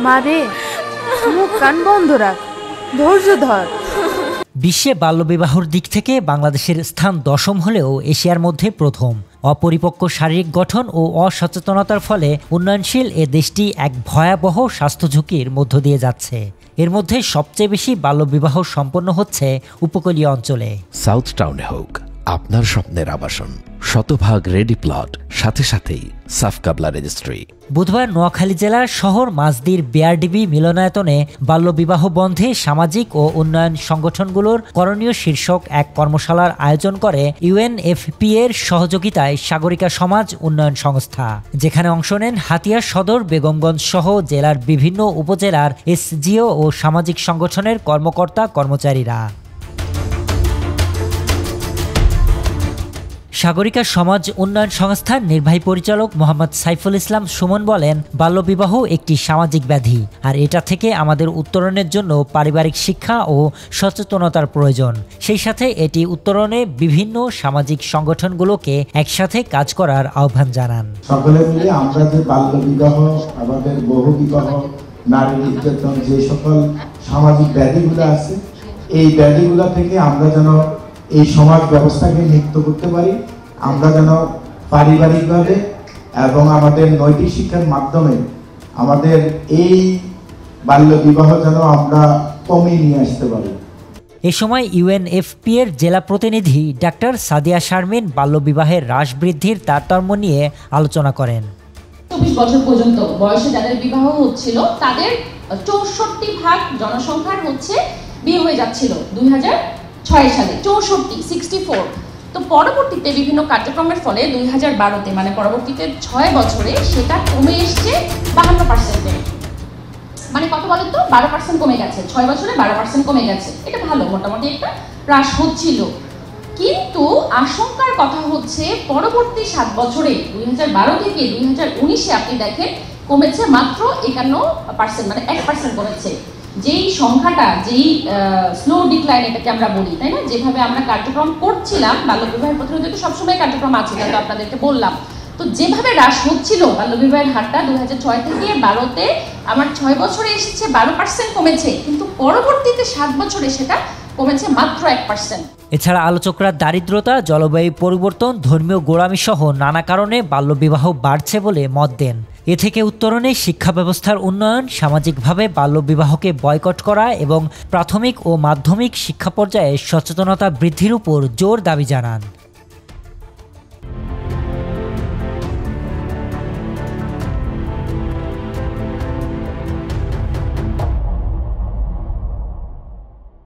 মারে, মুখ কান বন্ধ রাখ, ধৈর্য ধর। বিশ্বে বাল্যবিবাহর দিক থেকে বাংলাদেশের স্থান 10ম হলেও এশিয়ার মধ্যে প্রথম। অপরিপক্ক শারীরিক গঠন ও অসচেতনতার ফলে উন্নয়নশীল এ দেশটি এক ভয়াবহ স্বাস্থ্য ঝুঁকির মধ্য দিয়ে যাচ্ছে। এর মধ্যে সবচেয়ে বেশি বাল্যবিবাহ সম্পন্ন হচ্ছে উপকূলীয় অঞ্চলে। সাউথ টাউনে হোক আপনার স্বপ্নের আবাসন, শতভাগ রেডি প্লট, সাথে সাথেই সাফ কাবলা রেজিস্ট্রি। বুধবার নোয়াখালী জেলার শহর মাঝদির বিআরডিবি মিলনায়তনে বাল্যবিবাহ বন্ধে সামাজিক ও উন্নয়ন সংগঠনগুলোর করণীয় শীর্ষক এক কর্মশালার আয়োজন করে ইউএনএফপি এর সহযোগিতায় সাগরিকা সমাজ উন্নয়ন সংস্থা, যেখানে অংশ নেন হাতিয়া সদর, বেগমগঞ্জ সহ জেলার বিভিন্ন উপজেলার এসজিও ও সামাজিক সংগঠনের কর্মকর্তা কর্মচারীরা। সাগরিকা সমাজ উন্নয়ন সংস্থার নির্বাহী পরিচালক মোহাম্মদ সাইফুল ইসলাম সুমন বলেন, বাল্যবিবাহ একটি সামাজিক ব্যাধি, আর এটা থেকে আমাদের উত্তরণের জন্য পারিবারিক শিক্ষা ও সচেতনতার প্রয়োজন। সেই সাথে এটি উত্তরণে বিভিন্ন সামাজিক সংগঠনগুলোকে একসাথে কাজ করার আহ্বান জানান। সকলে মিলে আমরা যে বাল্যবিবাহ, আমাদের বহুবিবাহ, নারী নির্যাতন, যে সকল সামাজিক ব্যাধিগুলো আছে, এই ব্যাধিগুলো থেকে আমরা যেন এই সমাজ ব্যবস্থাকে মুক্ত করতে পারি, আমরা যেন পারিবারিকভাবে এবং আমাদের নৈতিক শিক্ষার মাধ্যমে আমাদের এই বাল্যবিবাহ যেন আমরা কমিয়ে নিয়ে আসতে পারি। এ সময় ইউএনএফপি এর জেলা প্রতিনিধি ডাক্তার সাদিয়া শারমিন বাল্যবিবাহের হ্রাস বৃদ্ধির তারতম্য নিয়ে আলোচনা করেন। 24 বছর পর্যন্ত বয়সে যাদের বিবাহ হচ্ছিল তাদের 64% জনসংখ্যার বিয়ে হয়ে যাচ্ছিল 2006 সালে, 64। তো পরবর্তীতে বিভিন্ন কার্যক্রমের ফলে 2012-তে মানে পরবর্তীতে 6 বছরে সেটা কমে এসছে 52%-এ। মানে কত বলেন তো, 12% কমে গেছে, 6 বছরে 12% কমে গেছে। এটা ভালো, মোটামুটি একটা হ্রাস হচ্ছিল। কিন্তু আশঙ্কার কথা হচ্ছে পরবর্তী 7 বছরে 2012 থেকে 2019-এ আপনি দেখেন কমেছে মাত্র 51%, মানে 1% কমেছে। যেই সংখ্যাটা, যেই স্লো ডিক্লাইন এটাকে আমরা বলি, তাই না, যেভাবে আমরা কার্যক্রম করছিলাম বাল্যবিবাহের প্রতিরোধে তো সবসময় কার্যক্রম আছে, কিন্তু আপনাদেরকে বললাম, তো যেভাবে হ্রাস হচ্ছিল বাল্যবিবাহের হারটা 2006 থেকে 2012-তে আমার 6 বছরে এসেছে 12% কমেছে, কিন্তু পরবর্তীতে 7 বছরে সেটা কমেছে মাত্র 1%। এছাড়া আলোচকরা দারিদ্রতা, জলবায়ু পরিবর্তন, ধর্মীয় গোঁড়ামি সহ নানা কারণে বাল্যবিবাহ বাড়ছে বলে মত দেন। এ থেকে উত্তরণে শিক্ষা ব্যবস্থার উন্নয়ন, সামাজিকভাবে বাল্যবিবাহকে বয়কট করা এবং প্রাথমিক ও মাধ্যমিক শিক্ষা পর্যায়ে সচেতনতা বৃদ্ধির উপর জোর দাবি জানান।